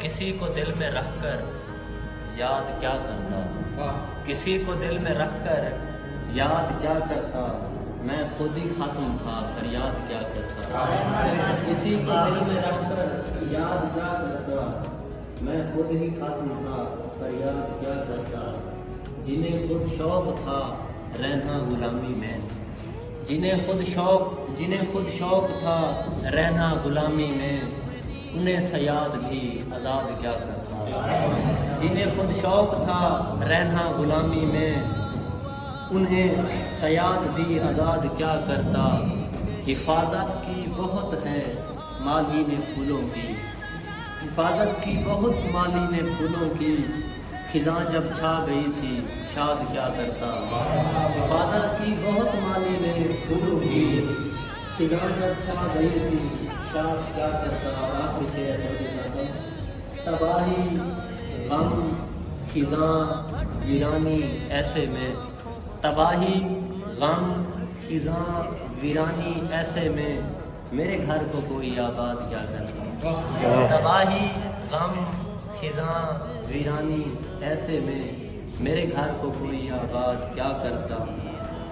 کسی کو دل میں رکھ کر یاد کیا کرتا، کسی کو دل میں رکھ کر یاد کیا کرتا، میں خود ہی ختم تھا فریاد کیا کرتا، کسی کو دل میں رکھ کر یاد کیا کرتا، میں خود ہی ختم تھا فریاد کیا کرتا، جنہیں خود شوق تھا رہنا غلامی میں، جنہیں خود شوق تھا رہنا غلامی میں، انہیں صیاد بھی آزاد کیا کرتا، جنہیں خود شوق تھا رہنا غلامی میں، انہیں صیاد بھی آزاد کیا کرتا، حفاظت کی بہت ہے مالی نے پھولوں کی، حفاظت کی بہت مالی نے پھولوں کی، خزاں جب چھا گئی تھی شاد کیا کرتا، حفاظت کی بہت مالی نے پھولوں کی، خزاں جب چھا گئی تھی شاد کیا کرتا، تباہی غم خزاں ویرانی ایسے میں، تباہی غم خزاں ویرانی ایسے میں، میرے گھر کو کوئی آباد کیا کرتا، تباہی غم خزاں ویرانی ایسے میں، میرے گھر کو کوئی آباد کیا کرتا،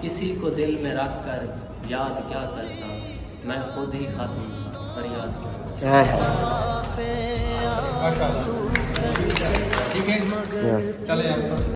کسی کو دل میں رکھ کر یاد کیا کرتا، میں خود ہی ختم تھا فریاد کیا کرتا۔ ٹھیک ہے چلے آپ